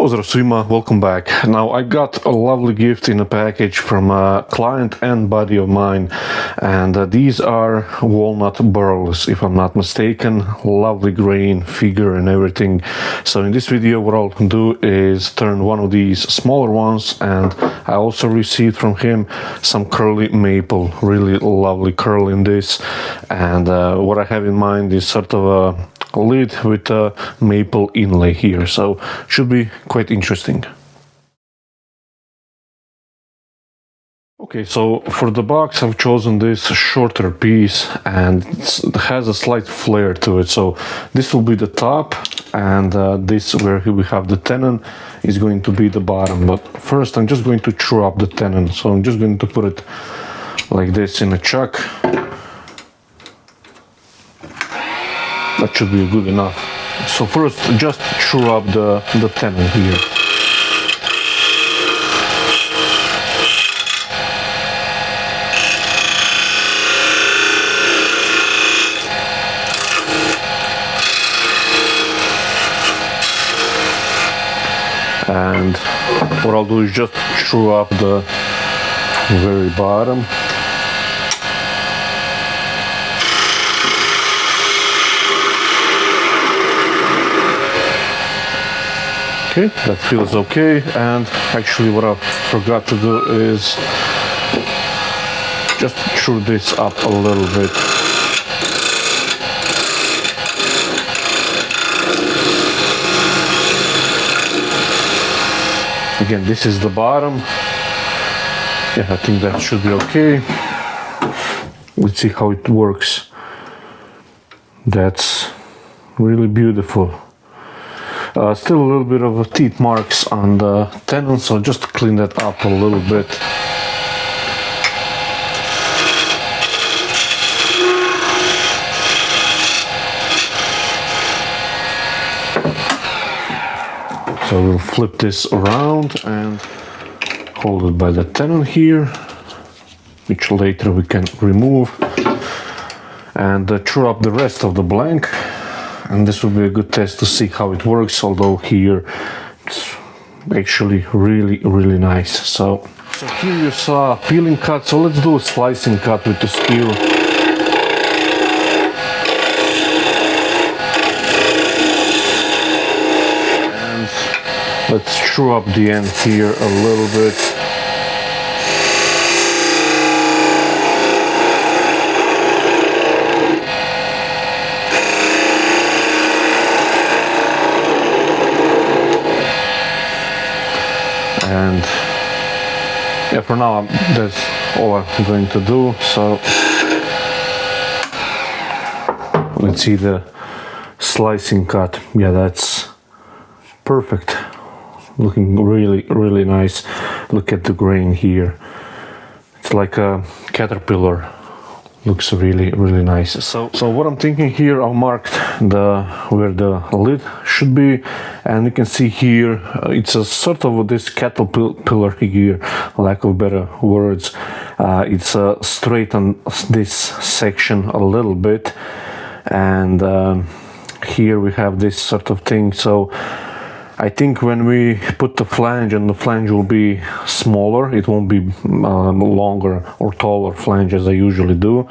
Pozdrav svima, welcome back. Now I got a lovely gift in a package from a client and buddy of mine, and these are walnut burls, if I'm not mistaken. Lovely grain, figure and everything. So in this video what I'll do is turn one of these smaller ones, and I also received from him some curly maple, really lovely curl in this. And what I have in mind is sort of a lid with a maple inlay here, so should be quite interesting. Okay, so for the box I've chosen this shorter piece, and it has a slight flare to it. So this will be the top, and this where we have the tenon is going to be the bottom. But first I'm just going to true up the tenon, so I'm just going to put it like this in a chuck. That should be good enough. So first just true up the tenon here. And what I'll do is just true up the very bottom. Okay, that feels okay. And actually what I forgot to do is just true this up a little bit. Again, this is the bottom. Yeah, I think that should be okay. Let's see how it works. That's really beautiful. Still a little bit of teeth marks on the tenon, so just clean that up a little bit. So we'll flip this around and hold it by the tenon here, which later we can remove, and true up the rest of the blank. And this will be a good test to see how it works, although here it's actually really nice. So here you saw a peeling cut, so let's do a slicing cut with the skewer. And let's true up the end here a little bit. And yeah, for now that's all I'm going to do. So let's see the slicing cut. Yeah, that's perfect. Looking really nice. Look at the grain here. It's like a caterpillar. Looks really nice. So what I'm thinking here, I've marked where the lid should be, and you can see here it's a sort of this caterpillar here, lack of better words. It's straight on this section a little bit, and here we have this sort of thing. So I think when we put the flange, and the flange will be smaller, it won't be longer or taller flange as I usually do.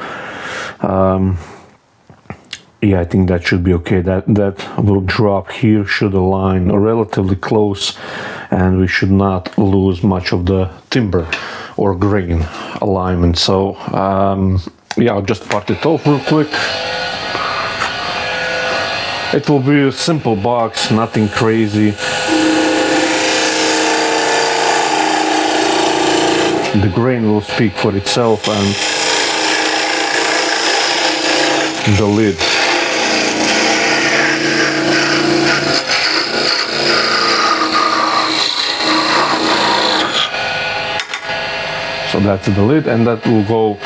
Yeah, I think that should be okay. That will drop here, should align relatively close, and we should not lose much of the timber or grain alignment. So yeah, I'll just part it off real quick. It will be a simple box, nothing crazy. The grain will speak for itself, and the lid. So that's the lid, and that will go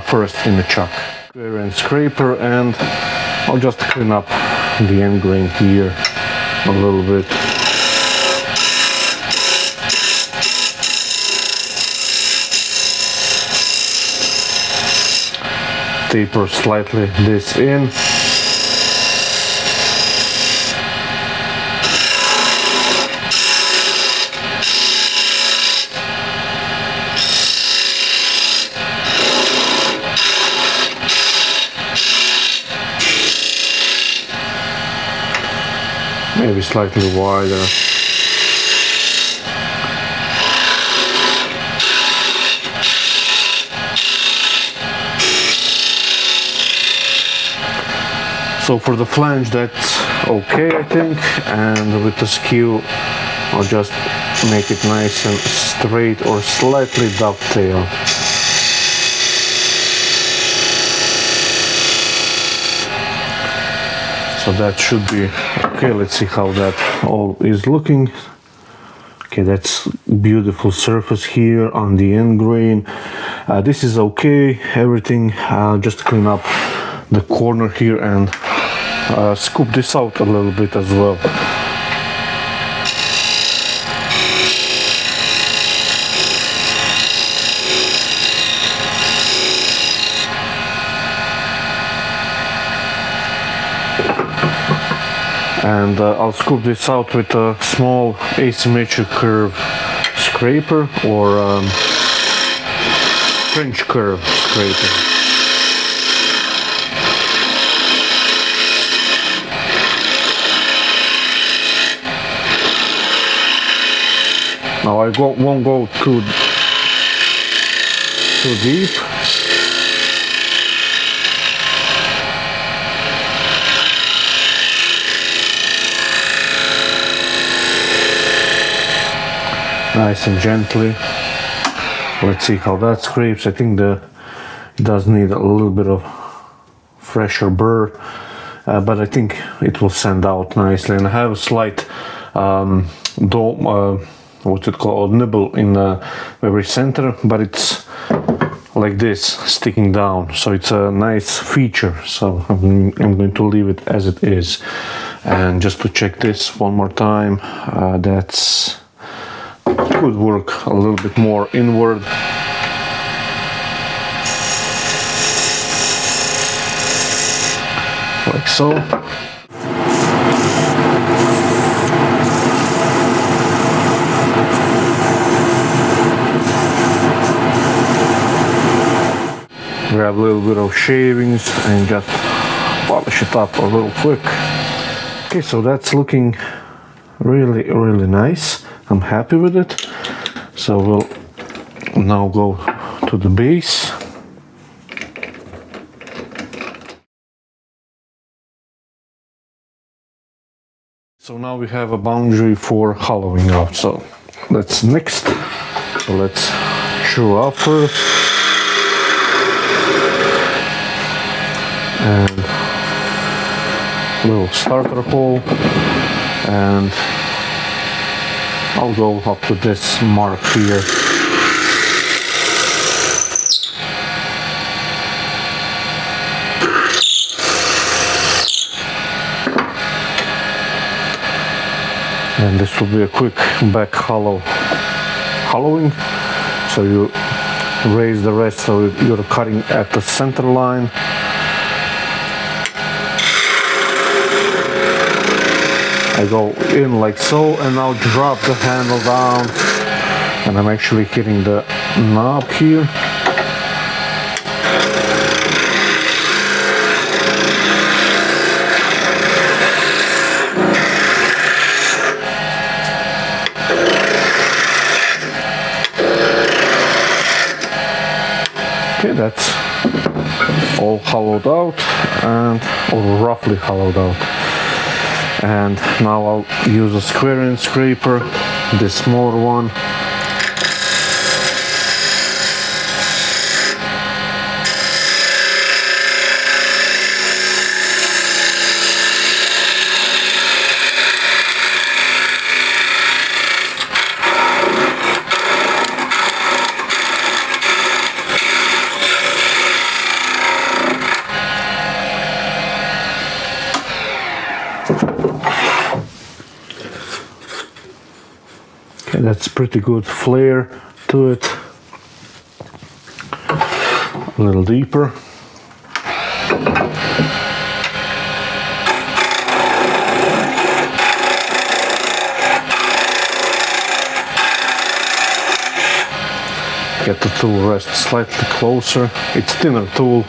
first in the chuck. And scraper, and I'll just clean up the end grain here a little bit. Taper slightly this in. maybe slightly wider. So for the flange that's okay, I think, and with the skew I'll just make it nice and straight or slightly dovetail. So that should be okay. Let's see how that all is looking. Okay, that's beautiful surface here on the end grain. This is okay, everything. Just clean up the corner here and scoop this out a little bit as well. And I'll scoop this out with a small asymmetric curve scraper or French curve scraper. Now I won't go too deep. Nice and gently. Let's see how that scrapes. I think it does need a little bit of fresher burr, but I think it will sand out nicely. And I have a slight what's it called, nibble in the very center, but it's like this, sticking down, so it's a nice feature. So I'm going to leave it as it is. And just to check this one more time, that's could work a little bit more inward. Like so. Grab a little bit of shavings and just polish it up a little quick. Okay, so that's looking really nice. I'm happy with it. So we'll now go to the base. So now we have a boundary for hollowing out. So that's next. So let's chew out first. And little starter hole, and I'll go up to this mark here. And this will be a quick back hollowing. So you raise the rest so you're cutting at the center line. I go in like so, and I'll drop the handle down, and I'm actually hitting the knob here. Okay, that's all hollowed out, or roughly hollowed out. And now I'll use a square end scraper, this smaller one. Okay, that's pretty good flare to it. A little deeper. Get the tool rest slightly closer. It's thinner tool,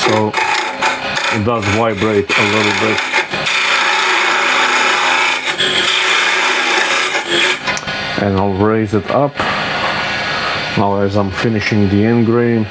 so it does vibrate a little bit. and I'll raise it up now as I'm finishing the end grain.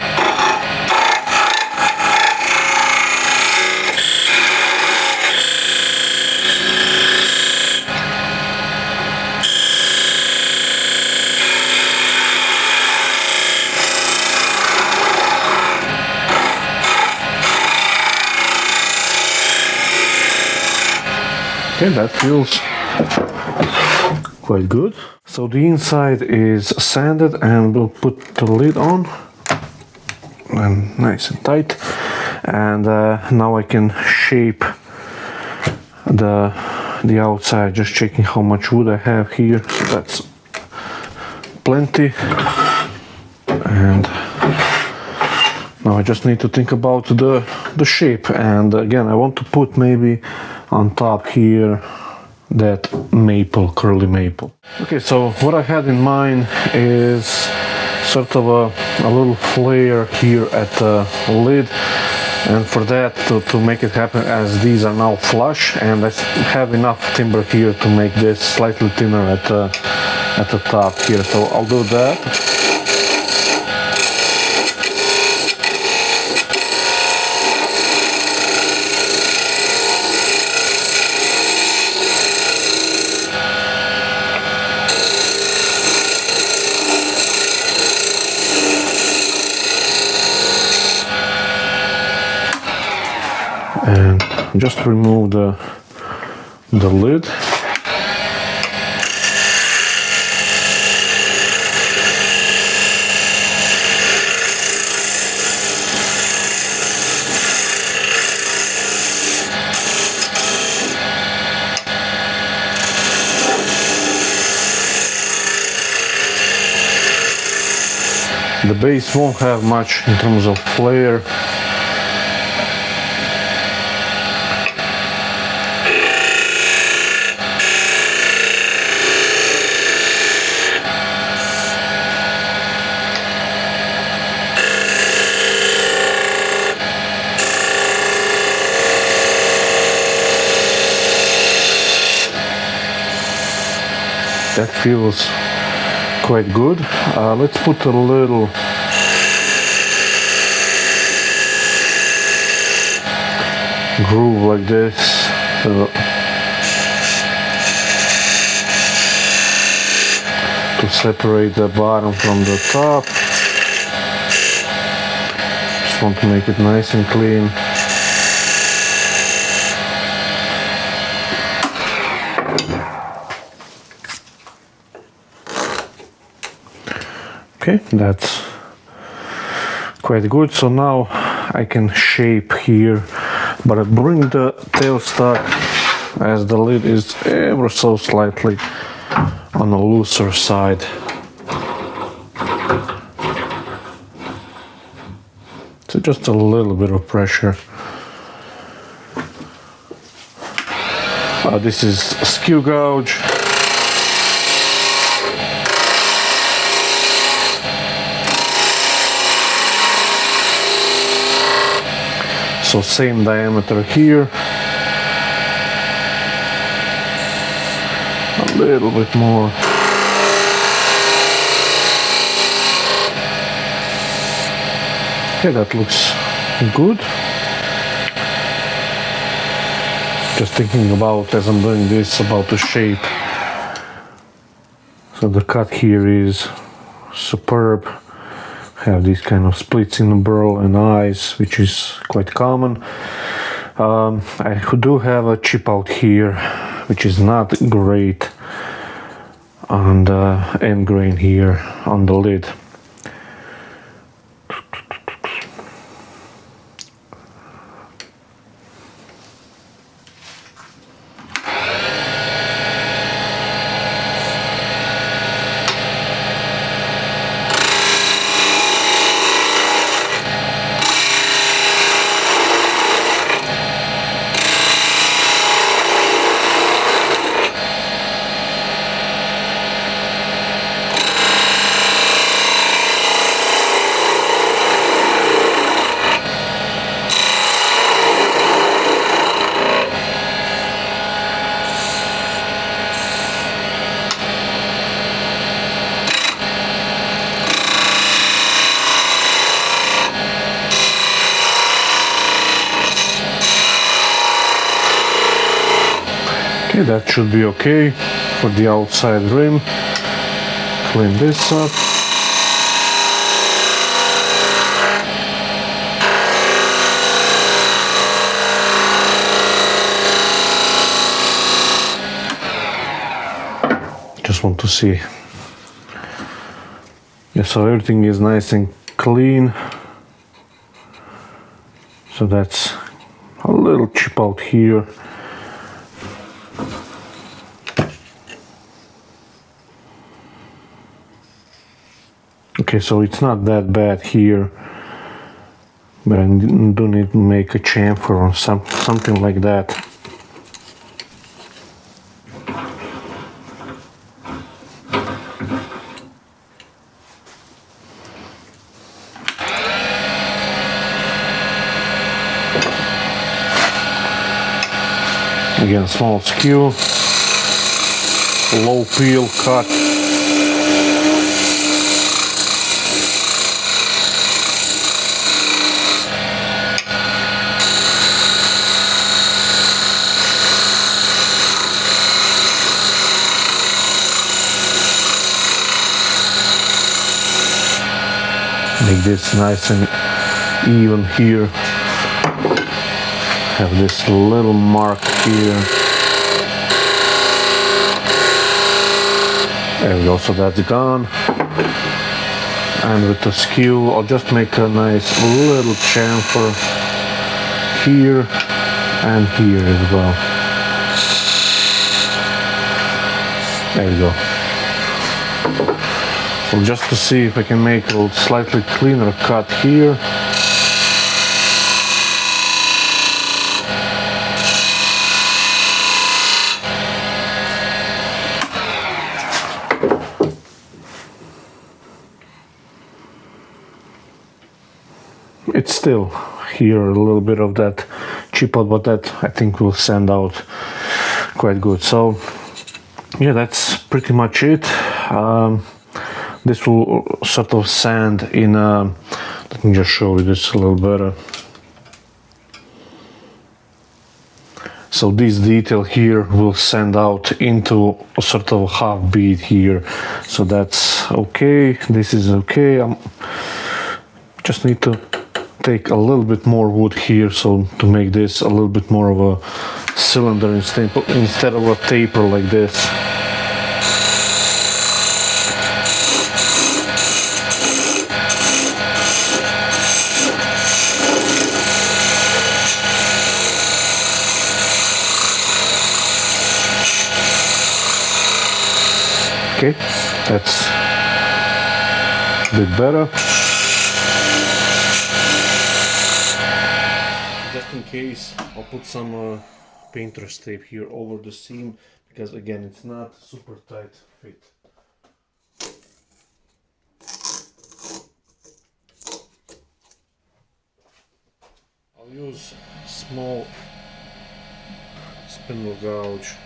Okay, that feels quite good. So the inside is sanded and we'll put the lid on and nice and tight. And now I can shape the outside, just checking how much wood I have here. That's plenty. And now I just need to think about the shape. And again, I want to put maybe on top here that maple, curly maple. Okay, so what I had in mind is sort of a little flare here at the lid, and for that to make it happen, as these are now flush and I have enough timber here to make this slightly thinner at the top here, so I'll do that. And just remove the lid. The base won't have much in terms of flare. That feels quite good. Let's put a little groove like this to separate the bottom from the top. Just want to make it nice and clean. Okay, that's quite good. So now I can shape here, but I bring the tailstock as the lid is ever so slightly on the looser side. So just a little bit of pressure. This is skew gouge. So same diameter here, a little bit more. Okay, that looks good. Just thinking about, as I'm doing this, about the shape. So the cut here is superb. Have these kind of splits in the burl and eyes, which is quite common. I do have a chip out here, which is not great on the end grain here on the lid. Okay, that should be okay for the outside rim. Clean this up. Just want to see. Yeah, so everything is nice and clean. So that's a little chip out here. Okay, so it's not that bad here, but I do need to make a chamfer or something like that. Again, small skew, low peel cut. Make this nice and even here. Have this little mark here. There we go, so that's gone. And with the skew, I'll just make a nice little chamfer here and here as well. There we go. So just to see if I can make a slightly cleaner cut here. It's still here a little bit of that chip out, but that I think will sand out quite good. So yeah, that's pretty much it. This will sort of sand in let me just show you this a little better. So this detail here will sand out into a sort of half bead here. So that's okay, this is okay. Just need to take a little bit more wood here, so to make this a little bit more of a cylinder instead of a taper like this. Okay, that's a bit better. Just in case, I'll put some painter's tape here over the seam, because again, it's not super tight fit. I'll use small spindle gouge.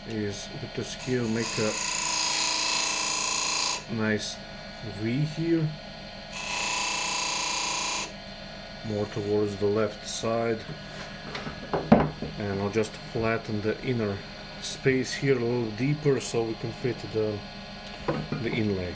Is with the skew make a nice V here, more towards the left side, and I'll just flatten the inner space here a little deeper so we can fit the inlay.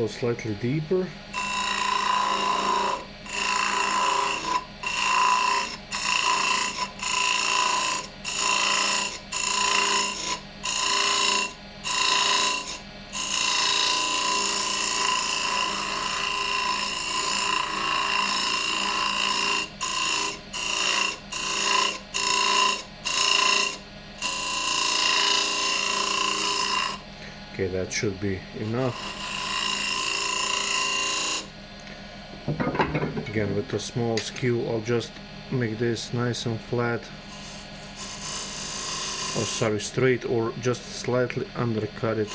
go slightly deeper. Okay, that should be enough. Again, with a small skew, I'll just make this nice and flat. Oh, sorry, straight, or just slightly undercut it.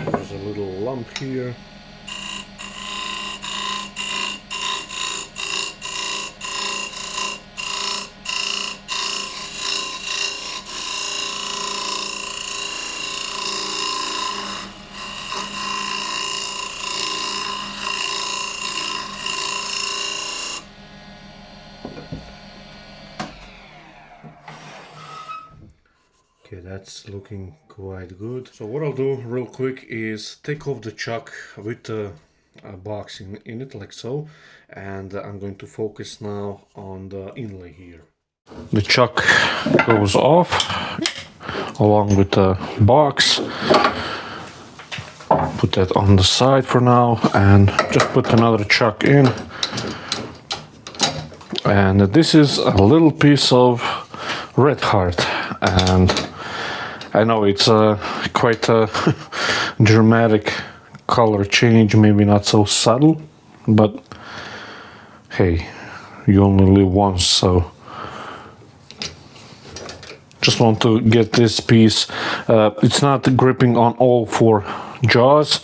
There's a little lump here. Okay, that's looking quite good. So what I'll do real quick is take off the chuck with the box in it, like so, and I'm going to focus now on the inlay here. The chuck goes off along with the box. Put that on the side for now and just put another chuck in. And this is a little piece of red heart, and I know it's quite a dramatic color change, maybe not so subtle, but hey, you only live once, so just want to get this piece. It's not gripping on all four jaws,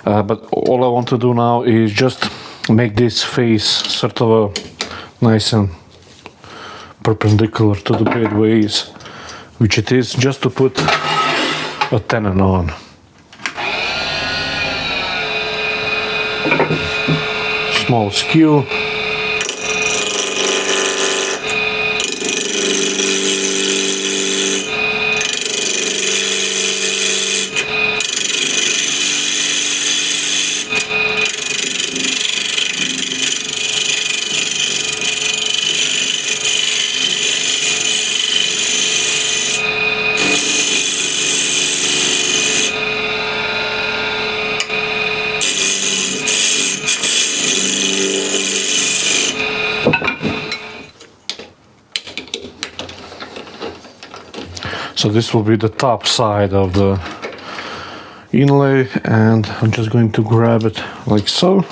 but all I want to do now is just make this face sort of a nice and perpendicular to the bedways, which it is, just to put a tenon on. Small skew. So this will be the top side of the inlay, and I'm just going to grab it like so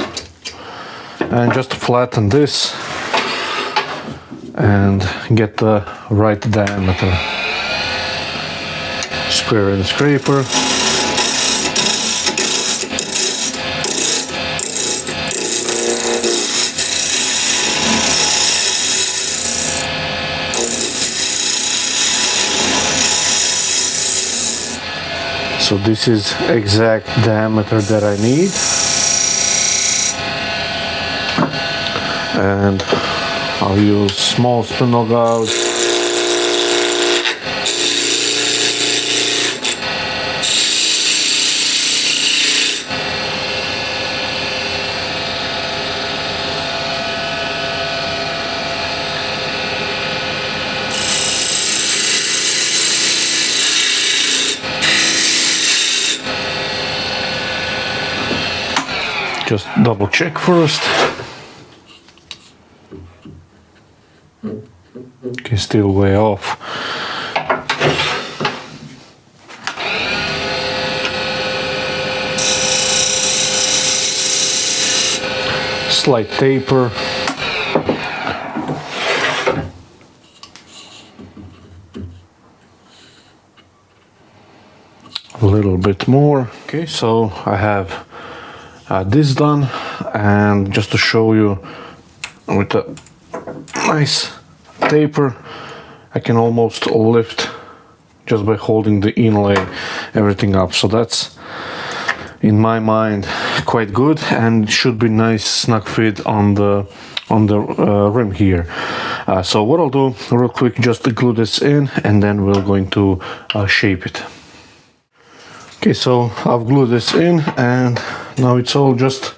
and just flatten this and get the right diameter. Square and scraper. So this is exact diameter that I need, and I'll use small spindle gouge. Just double check first. Okay, still way off. Slight taper. A little bit more. Okay, so I have this done, and just to show you with a nice taper, I can almost lift just by holding the inlay everything up. So that's, in my mind, quite good, and should be nice snug fit on the rim here. So what I'll do real quick, just to glue this in, and then we're going to shape it. Okay, so I've glued this in, and now it's all just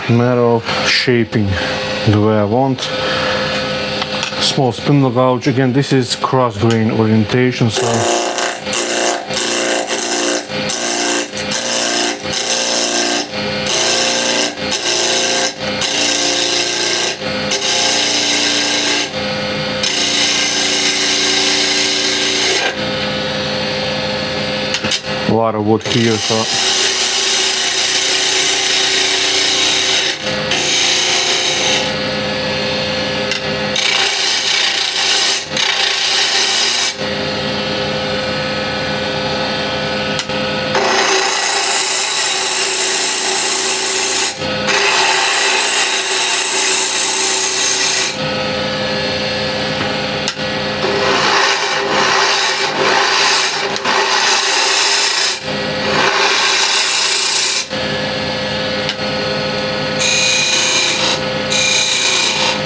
a matter of shaping the way I want. Small spindle gouge. Again, this is cross grain orientation, so a lot of wood here, so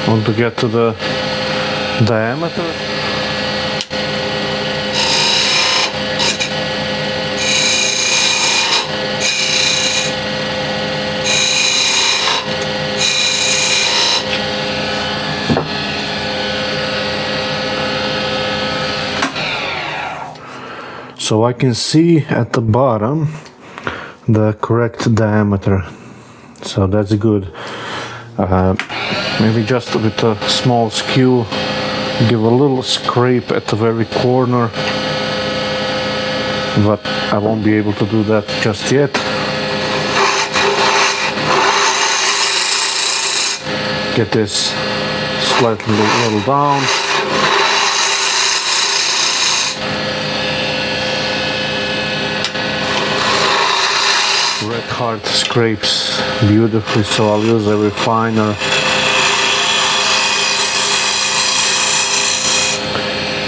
want to get to the diameter. So I can see at the bottom the correct diameter, so that's good. Maybe just with a small skew, give a little scrape at the very corner, but I won't be able to do that just yet. Get this slightly a little down. Red hard scrapes beautifully, so I'll use a refiner.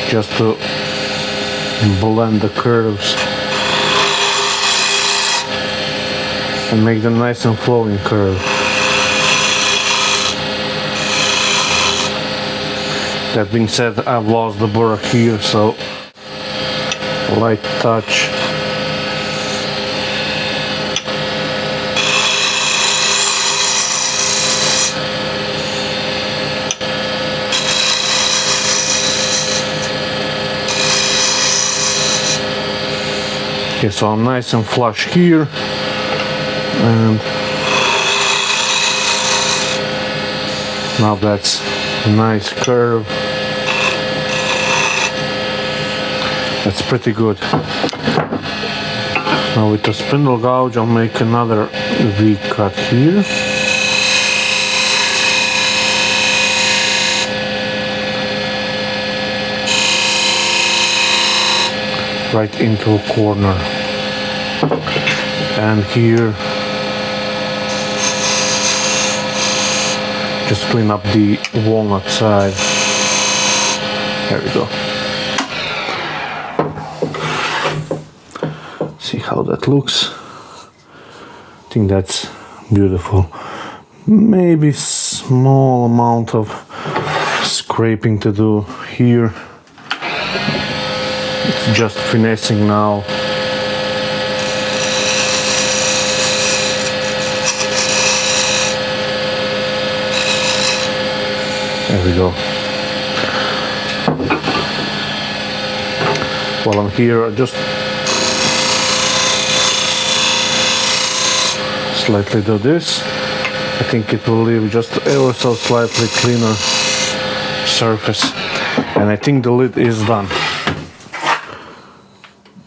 Just to blend the curves and make them nice and flowing curve. That being said, I've lost the burr here, so light touch. Okay, so I'm nice and flush here, and now that's a nice curve. That's pretty good. Now with the spindle gouge, I'll make another V cut here. Right into a corner, and here just clean up the walnut side. There we go. See how that looks. I think that's beautiful. Maybe small amount of scraping to do here. It's just finessing now. There we go. While I'm here, I just slightly do this. I think it will leave just ever so slightly cleaner surface. And I think the lid is done.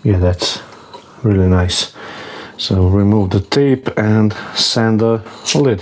Yeah, that's really nice. So remove the tape and sand the lid.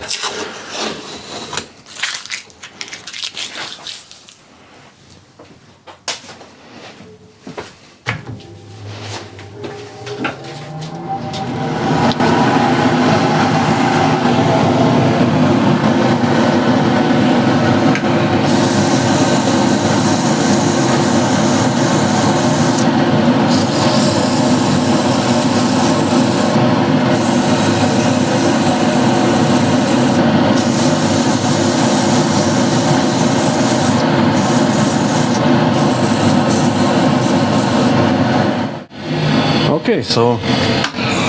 Okay, so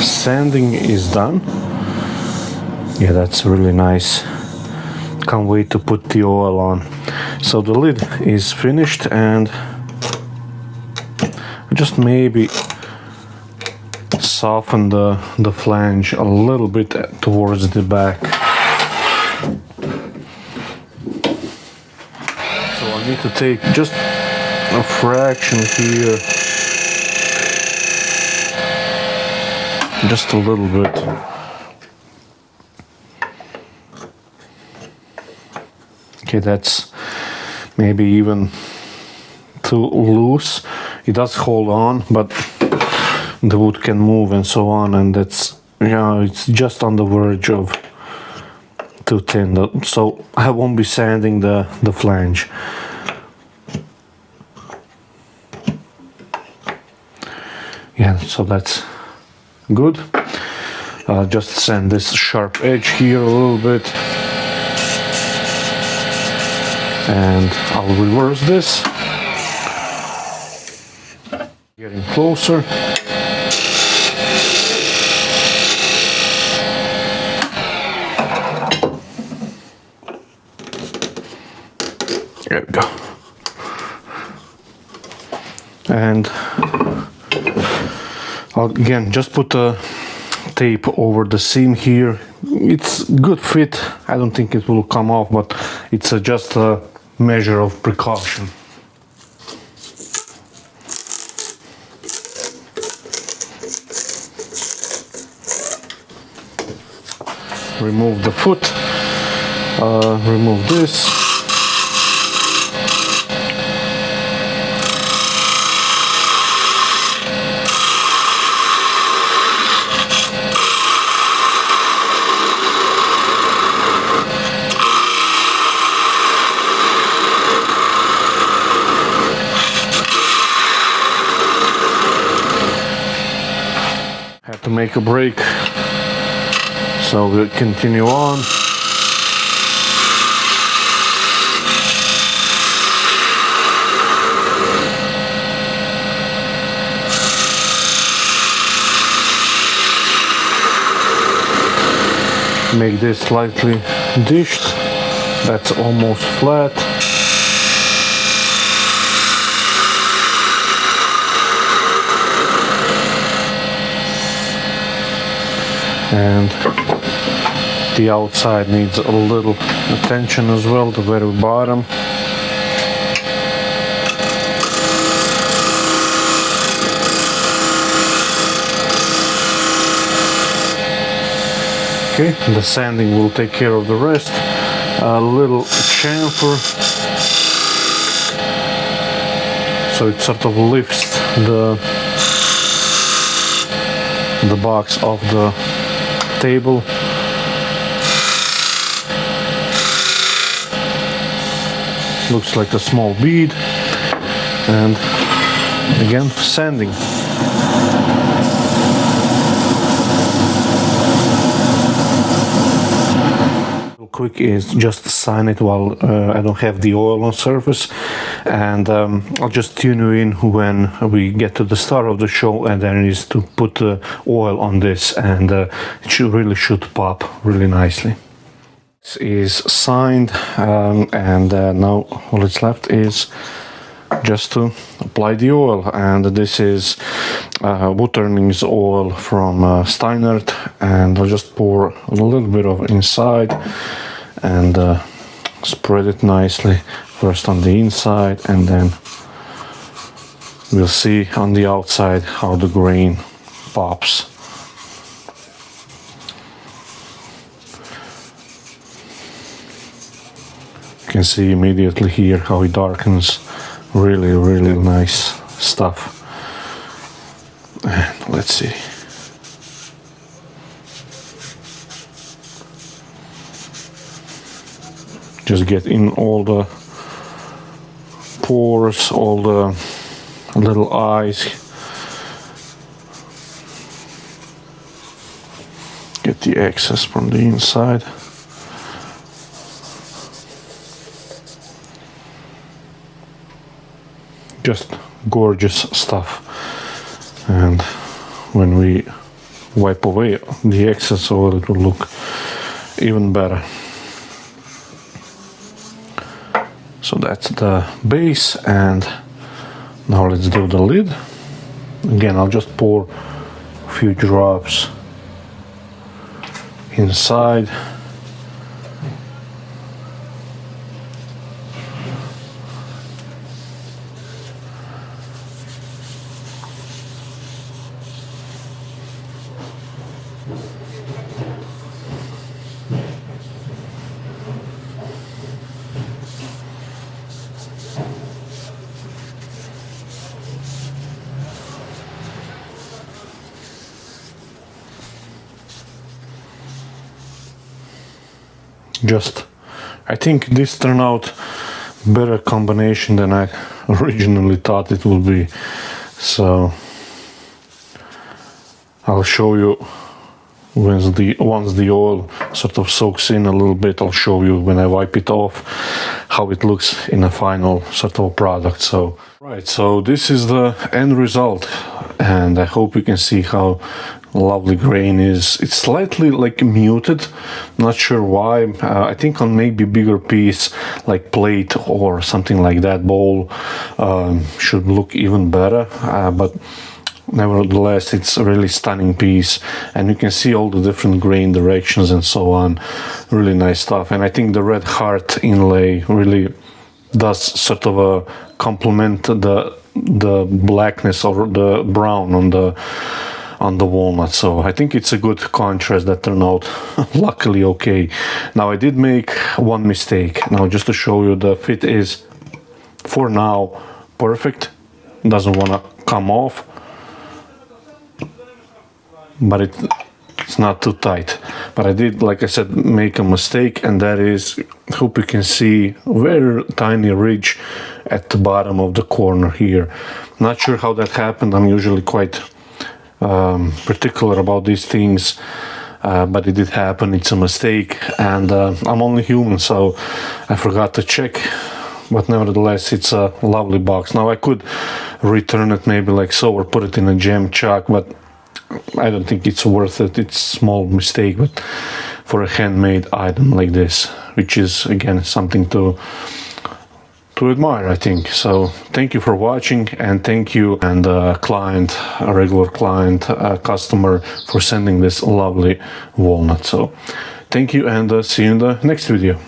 sanding is done. Yeah, that's really nice. Can't wait to put the oil on. So the lid is finished, and just maybe soften the flange a little bit towards the back. So I need to take just a fraction here, just a little bit. Okay, that's maybe even too loose. It does hold on, but the wood can move and so on, and that's, yeah, it's just on the verge of too thin. So I won't be sanding the flange. Yeah, so that's good. I'll just sand this sharp edge here a little bit, and I'll reverse this. Getting closer. There we go. And I'll again just put a tape over the seam here. It's good fit. I don't think it will come off, but it's just a measure of precaution. Remove the foot, remove this. Had to make a break. So we'll continue on. Make this slightly dished. That's almost flat. And the outside needs a little attention as well, the very bottom. Okay, the sanding will take care of the rest. A little chamfer, so it sort of lifts the box off the table. Looks like a small bead, and again sanding. Quick is just sign it while I don't have the oil on surface, and I'll just tune you in when we get to the start of the show, and then is to put the oil on this, and it really should pop really nicely. This is signed, and now all it's left is just to apply the oil, and this is Woodturning's oil from Steinert, and I'll just pour a little bit of inside and spread it nicely, first on the inside, and then we'll see on the outside how the grain pops. You can see immediately here how it darkens. Really, really nice stuff. And let's see. Just get in all the pores, all the little eyes. Get the excess from the inside. Just gorgeous stuff. And when we wipe away the excess oil, it will look even better. So that's the base, and now let's do the lid. Again, I'll just pour a few drops inside. I think this turned out better combination than I originally thought it would be. So I'll show you once the oil sort of soaks in a little bit. I'll show you when I wipe it off how it looks in a final sort of product. So right, so this is the end result, and I hope you can see how lovely grain is. It's slightly like muted, not sure why. I think on maybe bigger piece like plate or something like that, bowl, should look even better, but nevertheless it's a really stunning piece, and you can see all the different grain directions and so on. Really nice stuff. And I think the red heart inlay really does sort of a complement the blackness or the brown on the walnut. So I think it's a good contrast that turned out luckily okay. Now I did make one mistake. Now just to show you, the fit is for now perfect, doesn't want to come off, but it's not too tight. But I did, like I said, make a mistake, and that is, hope you can see very tiny ridge at the bottom of the corner here. Not sure how that happened. I'm usually quite particular about these things, but it did happen. It's a mistake, and I'm only human, so I forgot to check. But nevertheless, it's a lovely box. Now I could return it maybe like so, or put it in a jam chuck, but I don't think it's worth it. It's a small mistake, but for a handmade item like this, which is again something to admire, I think. So thank you for watching, and thank you and client, a regular client, customer, for sending this lovely walnut. So thank you, and see you in the next video.